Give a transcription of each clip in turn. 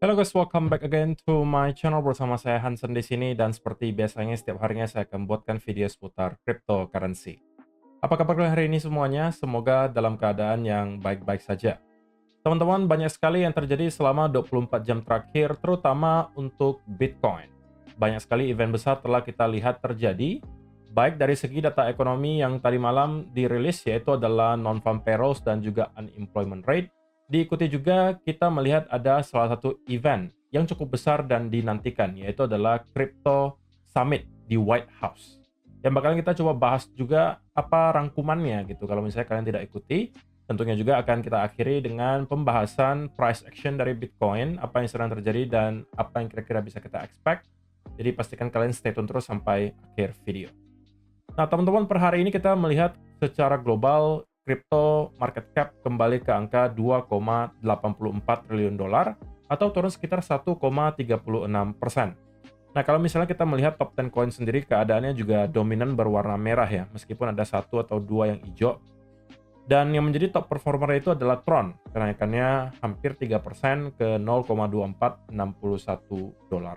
Halo guys, welcome back again to my channel bersama saya Hansen di sini dan seperti biasanya setiap harinya saya akan buatkan video seputar cryptocurrency. Apa kabar kalian hari ini semuanya? Semoga dalam keadaan yang baik-baik saja. Teman-teman, banyak sekali yang terjadi selama 24 jam terakhir terutama untuk Bitcoin. Banyak sekali event besar telah kita lihat terjadi, baik dari segi data ekonomi yang tadi malam dirilis yaitu adalah non-farm payrolls dan juga unemployment rate. Diikuti juga kita melihat ada salah satu event yang cukup besar dan dinantikan, yaitu adalah Crypto Summit di White House. Yang bakalan kita coba bahas juga apa rangkumannya gitu. Kalau misalnya kalian tidak ikuti, tentunya juga akan kita akhiri dengan pembahasan price action dari Bitcoin, apa yang sedang terjadi dan apa yang kira-kira bisa kita expect. Jadi pastikan kalian stay tune terus sampai akhir video. Nah, teman-teman, per hari ini kita melihat secara global crypto market cap kembali ke angka 2,84 triliun dolar atau turun sekitar 1,36%. Nah, kalau misalnya kita melihat top 10 coin sendiri, keadaannya juga dominan berwarna merah ya, meskipun ada satu atau dua yang hijau. Dan yang menjadi top performer itu adalah Tron, kenaikannya hampir 3% ke 0,2461 dolar.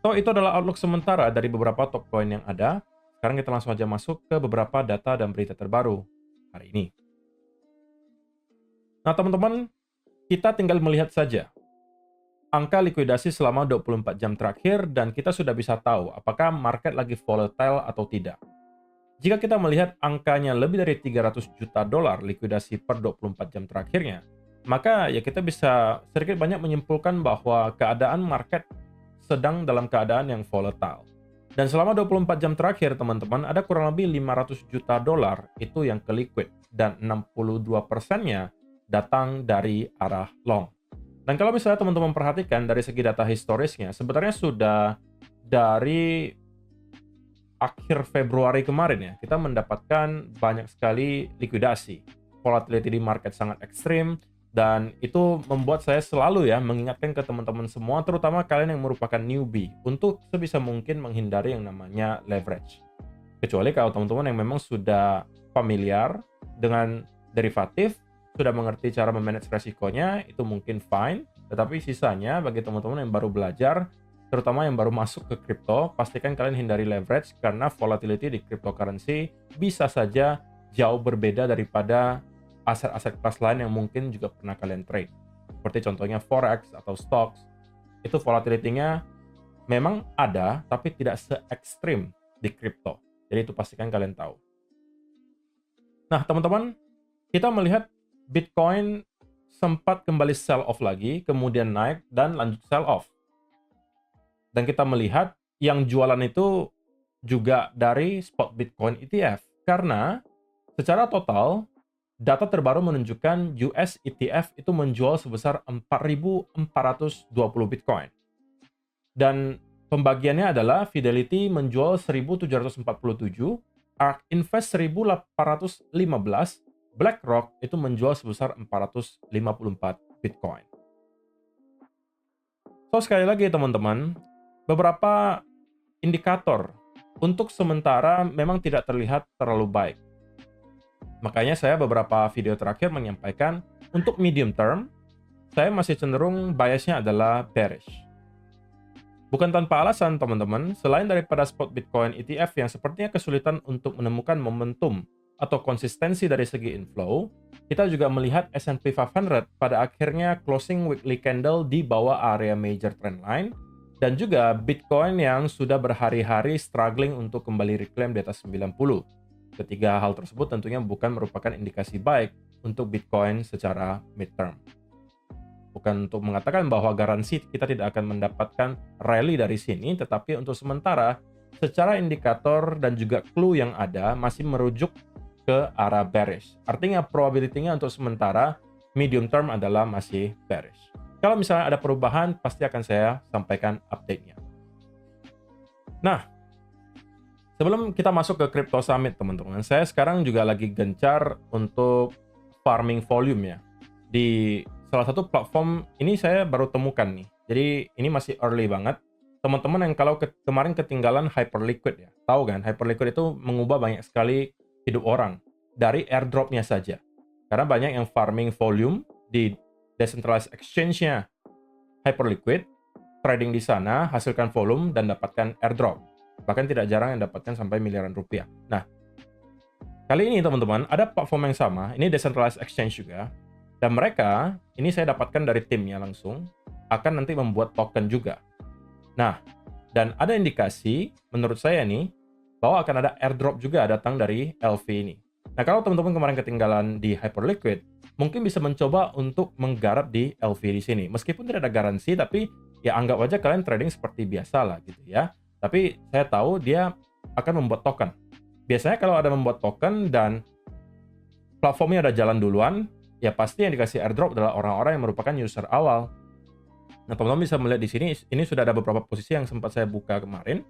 So, itu adalah outlook sementara dari beberapa top coin yang ada. Sekarang kita langsung aja masuk ke beberapa data dan berita terbaru hari ini. Nah, teman-teman, kita tinggal melihat saja angka likuidasi selama 24 jam terakhir dan kita sudah bisa tahu apakah market lagi volatile atau tidak. Jika kita melihat angkanya lebih dari 300 juta dolar likuidasi per 24 jam terakhirnya, maka ya kita bisa sedikit banyak menyimpulkan bahwa keadaan market sedang dalam keadaan yang volatile. Dan selama 24 jam terakhir, teman-teman, ada kurang lebih 500 juta dolar itu yang ke liquid dan 62%-nya datang dari arah long. Dan kalau misalnya teman-teman perhatikan dari segi data historisnya, sebenarnya sudah dari akhir Februari kemarin ya, kita mendapatkan banyak sekali likuidasi. Volatility di market sangat ekstrim, dan itu membuat saya selalu ya mengingatkan ke teman-teman semua, terutama kalian yang merupakan newbie, untuk sebisa mungkin menghindari yang namanya leverage. Kecuali kalau teman-teman yang memang sudah familiar dengan derivatif, sudah mengerti cara memanage resikonya, itu mungkin fine. Tetapi sisanya bagi teman-teman yang baru belajar, terutama yang baru masuk ke kripto, pastikan kalian hindari leverage karena volatility di cryptocurrency bisa saja jauh berbeda daripada aset-aset kelas lain yang mungkin juga pernah kalian trade. Seperti contohnya forex atau stocks, itu volatility-nya memang ada, tapi tidak se-ekstrim di kripto. Jadi itu pastikan kalian tahu. Nah, teman-teman, kita melihat Bitcoin sempat kembali sell off lagi, kemudian naik dan lanjut sell off. Dan kita melihat yang jualan itu juga dari spot Bitcoin ETF. Karena secara total, data terbaru menunjukkan US ETF itu menjual sebesar 4.420 Bitcoin. Dan pembagiannya adalah Fidelity menjual 1.747, ARK Invest 1.815, BlackRock itu menjual sebesar 454 Bitcoin. So, sekali lagi teman-teman, beberapa indikator untuk sementara memang tidak terlihat terlalu baik. Makanya saya beberapa video terakhir menyampaikan untuk medium term, saya masih cenderung biasnya adalah bearish. Bukan tanpa alasan teman-teman, selain daripada spot Bitcoin ETF yang sepertinya kesulitan untuk menemukan momentum atau konsistensi dari segi inflow, kita juga melihat S&P 500 pada akhirnya closing weekly candle di bawah area major trendline, dan juga Bitcoin yang sudah berhari-hari struggling untuk kembali reclaim di atas 90. Ketiga hal tersebut tentunya bukan merupakan indikasi baik untuk Bitcoin secara midterm. Bukan untuk mengatakan bahwa garansi kita tidak akan mendapatkan rally dari sini, tetapi untuk sementara, secara indikator dan juga clue yang ada masih merujuk ke arah bearish. Artinya probability-nya untuk sementara medium term adalah masih bearish. Kalau misalnya ada perubahan, pasti akan saya sampaikan update-nya. Nah, sebelum kita masuk ke Crypto Summit, teman-teman, saya sekarang juga lagi gencar untuk farming volume ya. Di salah satu platform ini saya baru temukan nih. Jadi ini masih early banget. Teman-teman yang kalau kemarin ketinggalan Hyperliquid ya. Tahu kan, Hyperliquid itu mengubah banyak sekali hidup orang dari airdrop-nya saja. Karena banyak yang farming volume di decentralized exchange-nya Hyperliquid, trading di sana, hasilkan volume, dan dapatkan airdrop. Bahkan tidak jarang yang dapatkan sampai miliaran rupiah. Nah, kali ini teman-teman, ada platform yang sama, ini decentralized exchange juga, dan mereka, ini saya dapatkan dari timnya langsung, akan nanti membuat token juga. Nah, dan ada indikasi, menurut saya nih, bahwa akan ada airdrop juga datang dari LV ini. Nah, kalau teman-teman kemarin ketinggalan di Hyperliquid, mungkin bisa mencoba untuk menggarap di LV di sini. Meskipun tidak ada garansi, tapi ya anggap aja kalian trading seperti biasa lah gitu ya. Tapi saya tahu dia akan membuat token. Biasanya kalau ada membuat token dan platformnya ada jalan duluan, ya pasti yang dikasih airdrop adalah orang-orang yang merupakan user awal. Nah, teman-teman bisa melihat di sini, ini sudah ada beberapa posisi yang sempat saya buka kemarin.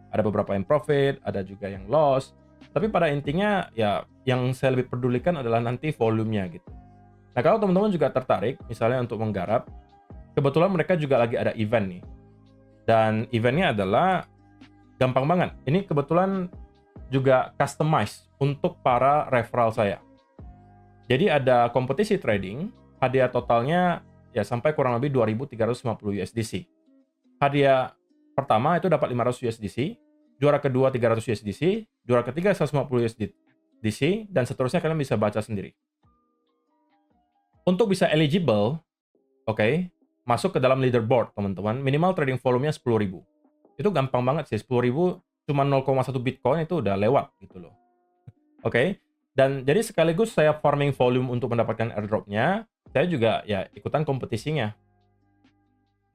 Ada beberapa yang profit, ada juga yang loss. Tapi pada intinya, ya yang saya lebih pedulikan adalah nanti volumenya gitu. Nah, kalau teman-teman juga tertarik, misalnya untuk menggarap, kebetulan mereka juga lagi ada event nih. Dan eventnya adalah gampang banget. Ini kebetulan juga customize untuk para referral saya. Jadi ada kompetisi trading, hadiah totalnya ya sampai kurang lebih 2.350 USDC. Hadiah pertama itu dapat 500 USDC, juara kedua 300 USDC, juara ketiga 150 USDC, dan seterusnya kalian bisa baca sendiri. Untuk bisa eligible, oke, masuk ke dalam leaderboard, teman-teman, minimal trading volume-nya 10.000. Itu gampang banget sih, 10.000 cuma 0,1 Bitcoin itu udah lewat gitu loh. Oke, dan jadi sekaligus saya farming volume untuk mendapatkan airdrop-nya, saya juga ya ikutan kompetisinya.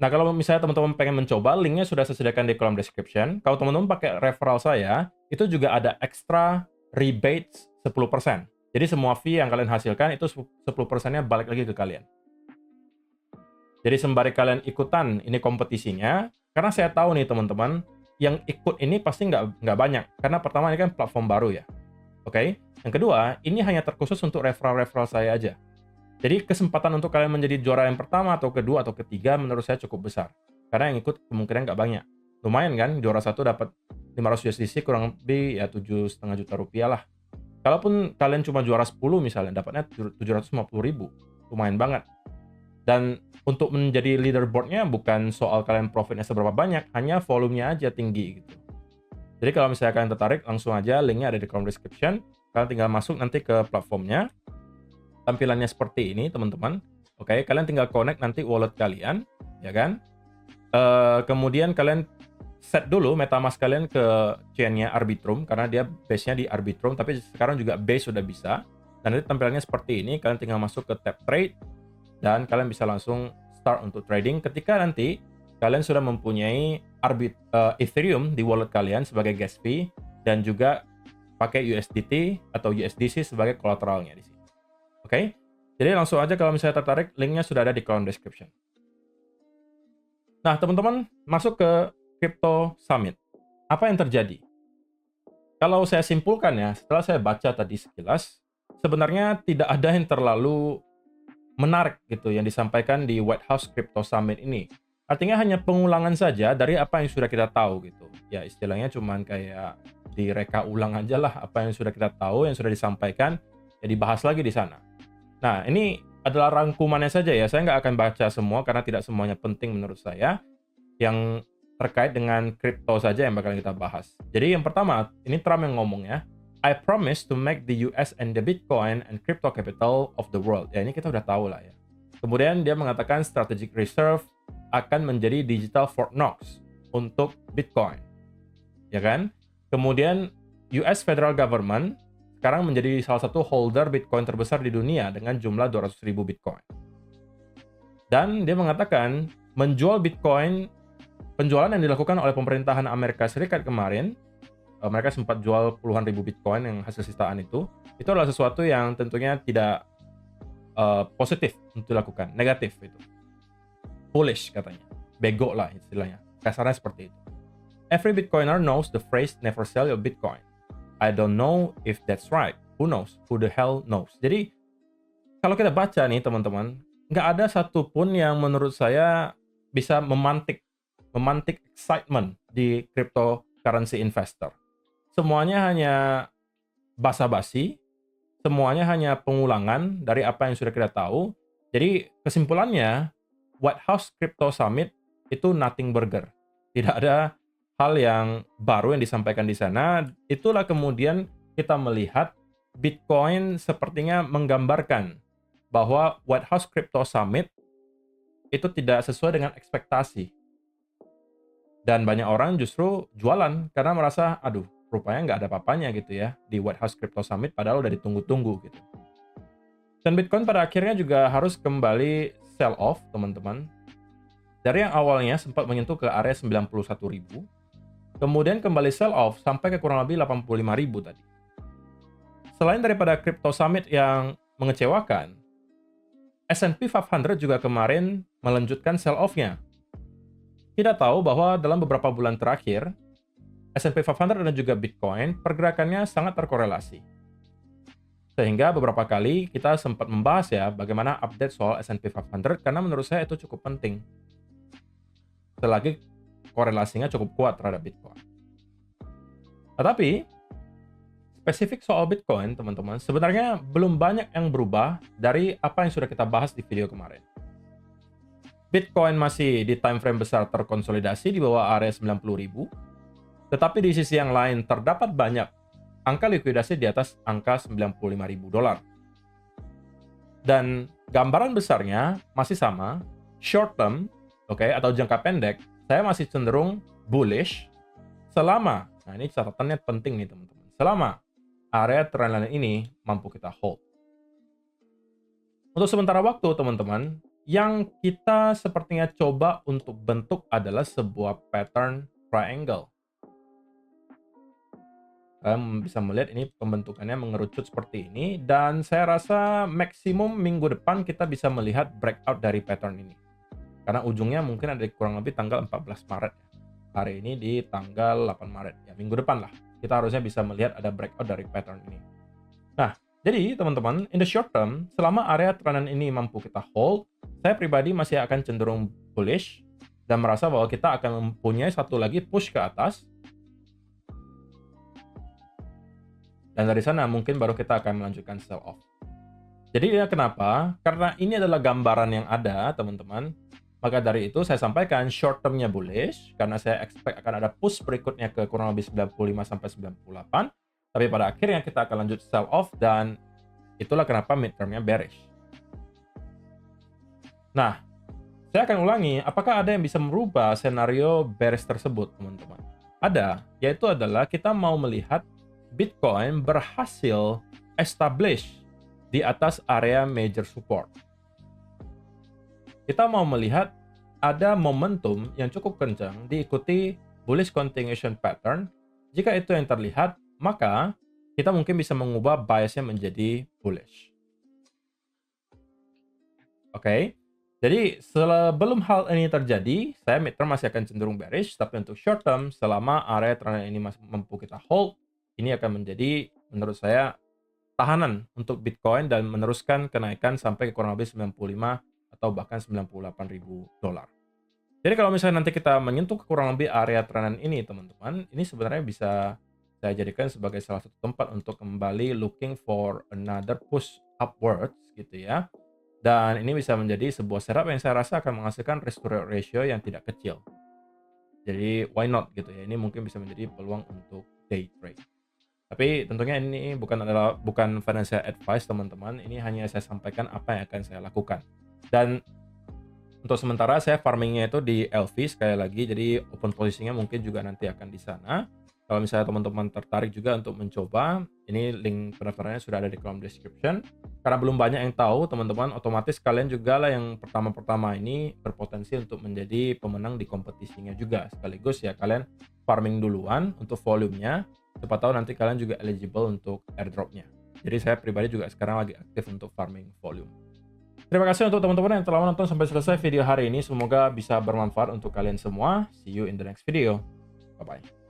Nah, kalau misalnya teman-teman pengen mencoba, linknya sudah saya sediakan di kolom description. Kalau teman-teman pakai referral saya, itu juga ada extra rebates 10%. Jadi semua fee yang kalian hasilkan, itu 10%-nya balik lagi ke kalian. Jadi sembari kalian ikutan ini kompetisinya, karena saya tahu nih teman-teman, yang ikut ini pasti nggak banyak. Karena pertama ini kan platform baru ya. Oke? Yang kedua, ini hanya terkhusus untuk referral-referral saya aja. Jadi kesempatan untuk kalian menjadi juara yang pertama atau kedua atau ketiga menurut saya cukup besar. Karena yang ikut kemungkinan nggak banyak. Lumayan kan, juara satu dapat 500 USDC kurang lebih ya 7,5 juta rupiah lah. Kalaupun kalian cuma juara 10 misalnya, dapatnya 750.000. Lumayan banget. Dan untuk menjadi leaderboard-nya bukan soal kalian profitnya seberapa banyak, hanya volumenya aja tinggi gitu. Jadi kalau misalnya kalian tertarik, langsung aja linknya ada di kolom description. Kalian tinggal masuk nanti ke platformnya. Tampilannya seperti ini, teman-teman. Oke, kalian tinggal connect nanti wallet kalian, ya kan? Kemudian kalian set dulu MetaMask kalian ke chain-nya Arbitrum, karena dia base-nya di Arbitrum, tapi sekarang juga base sudah bisa. Dan nanti tampilannya seperti ini, kalian tinggal masuk ke tab trade, dan kalian bisa langsung start untuk trading. Ketika nanti kalian sudah mempunyai Ethereum di wallet kalian sebagai gas fee, dan juga pakai USDT atau USDC sebagai kolateralnya di sini. Oke, jadi langsung aja kalau misalnya tertarik, linknya sudah ada di kolom description. Nah, teman-teman, masuk ke Crypto Summit. Apa yang terjadi? Kalau saya simpulkan ya, setelah saya baca tadi sekilas, sebenarnya tidak ada yang terlalu menarik gitu yang disampaikan di White House Crypto Summit ini. Artinya hanya pengulangan saja dari apa yang sudah kita tahu gitu. Ya istilahnya cuman kayak direka ulang aja lah apa yang sudah kita tahu, yang sudah disampaikan, ya dibahas lagi di sana. Nah, ini adalah rangkumannya saja ya. Saya nggak akan baca semua karena tidak semuanya penting menurut saya. Yang terkait dengan kripto saja yang bakal kita bahas. Jadi yang pertama, ini Trump yang ngomong ya. I promise to make the US and the Bitcoin and crypto capital of the world. Ya, ini kita udah tahu lah ya. Kemudian dia mengatakan strategic reserve akan menjadi digital Fort Knox untuk Bitcoin. Ya kan? Kemudian US Federal Government sekarang menjadi salah satu holder Bitcoin terbesar di dunia dengan jumlah 200.000 Bitcoin. Dan dia mengatakan menjual Bitcoin, penjualan yang dilakukan oleh pemerintahan Amerika Serikat kemarin, mereka sempat jual puluhan ribu Bitcoin yang hasil sisaan itu adalah sesuatu yang tentunya tidak positif untuk dilakukan, negatif itu. Foolish katanya, bego lah istilahnya, kasarnya seperti itu. Every Bitcoiner knows the phrase never sell your Bitcoin. I don't know if that's right. Who knows? Who the hell knows? Jadi, kalau kita baca nih teman-teman, nggak ada satupun yang menurut saya bisa memantik excitement di cryptocurrency investor. Semuanya hanya basa-basi, semuanya hanya pengulangan dari apa yang sudah kita tahu, Jadi kesimpulannya, White House Crypto Summit itu nothing burger. Tidak ada hal yang baru yang disampaikan di sana. Itulah kemudian kita melihat Bitcoin sepertinya menggambarkan bahwa White House Crypto Summit itu tidak sesuai dengan ekspektasi. Dan banyak orang justru jualan karena merasa, aduh, rupanya nggak ada apa-apanya gitu ya di White House Crypto Summit, padahal udah ditunggu-tunggu gitu. Dan Bitcoin pada akhirnya juga harus kembali sell off, teman-teman. Dari yang awalnya sempat menyentuh ke area 91.000, kemudian kembali sell off sampai ke kurang lebih 85.000 tadi. Selain daripada Crypto Summit yang mengecewakan, S&P 500 juga kemarin melanjutkan sell off-nya. Kita tahu bahwa dalam beberapa bulan terakhir, S&P 500 dan juga Bitcoin pergerakannya sangat terkorelasi. Sehingga beberapa kali kita sempat membahas ya bagaimana update soal S&P 500 karena menurut saya itu cukup penting. Selagi korelasinya cukup kuat terhadap Bitcoin. Tetapi, spesifik soal Bitcoin, teman-teman, sebenarnya belum banyak yang berubah dari apa yang sudah kita bahas di video kemarin. Bitcoin masih di time frame besar terkonsolidasi di bawah area 90.000, tetapi di sisi yang lain terdapat banyak angka likuidasi di atas angka 95.000 dolar. Dan gambaran besarnya masih sama, short term, atau jangka pendek, saya masih cenderung bullish selama, nah ini catatannya penting nih teman-teman, selama area trendline ini mampu kita hold. Untuk sementara waktu teman-teman, yang kita sepertinya coba untuk bentuk adalah sebuah pattern triangle. Kalian bisa melihat ini pembentukannya mengerucut seperti ini, dan saya rasa maksimum minggu depan kita bisa melihat breakout dari pattern ini. Karena ujungnya mungkin ada kurang lebih tanggal 14 Maret. Hari ini di tanggal 8 Maret. Ya, minggu depan lah. Kita harusnya bisa melihat ada breakout dari pattern ini. Nah, jadi teman-teman, in the short term, selama area trend ini mampu kita hold, saya pribadi masih akan cenderung bullish dan merasa bahwa kita akan mempunyai satu lagi push ke atas. Dan dari sana mungkin baru kita akan melanjutkan sell off. Jadi ya kenapa? Karena ini adalah gambaran yang ada, teman-teman. Maka dari itu saya sampaikan short term-nya bullish karena saya expect akan ada push berikutnya ke kurang lebih 95 sampai 98. Tapi pada akhirnya kita akan lanjut sell off dan itulah kenapa mid-term-nya bearish. Nah, saya akan ulangi, apakah ada yang bisa merubah senario bearish tersebut, teman-teman? Ada, yaitu adalah kita mau melihat Bitcoin berhasil establish di atas area major support. Kita mau melihat ada momentum yang cukup kencang diikuti bullish continuation pattern. Jika itu yang terlihat, maka kita mungkin bisa mengubah biasnya menjadi bullish. Oke, jadi sebelum hal ini terjadi, saya mid-term masih akan cenderung bearish, tapi untuk short term, selama area trend ini masih mampu kita hold, ini akan menjadi, menurut saya, tahanan untuk Bitcoin dan meneruskan kenaikan sampai ke kurang lebih 95 atau bahkan 98.000 dolar. Jadi kalau misalnya nanti kita menyentuh ke kurang lebih area trendan ini, teman-teman, ini sebenarnya bisa saya jadikan sebagai salah satu tempat untuk kembali looking for another push upwards gitu ya. Dan ini bisa menjadi sebuah setup yang saya rasa akan menghasilkan risk to reward ratio yang tidak kecil. Jadi why not gitu ya. Ini mungkin bisa menjadi peluang untuk day trade. Tapi tentunya ini bukan financial advice teman-teman. Ini hanya saya sampaikan apa yang akan saya lakukan. Dan untuk sementara saya farmingnya itu di LV sekali lagi. Jadi open posisinya mungkin juga nanti akan di sana. Kalau misalnya teman-teman tertarik juga untuk mencoba, ini link pendaftarannya sudah ada di kolom description. Karena belum banyak yang tahu, teman-teman, otomatis kalian juga lah yang pertama-pertama ini berpotensi untuk menjadi pemenang di kompetisinya juga. Sekaligus ya kalian farming duluan untuk volumenya, siapa tahu nanti kalian juga eligible untuk airdropnya. Jadi saya pribadi juga sekarang lagi aktif untuk farming volume. Terima kasih untuk teman-teman yang telah menonton sampai selesai video hari ini. Semoga bisa bermanfaat untuk kalian semua. See you in the next video. Bye-bye.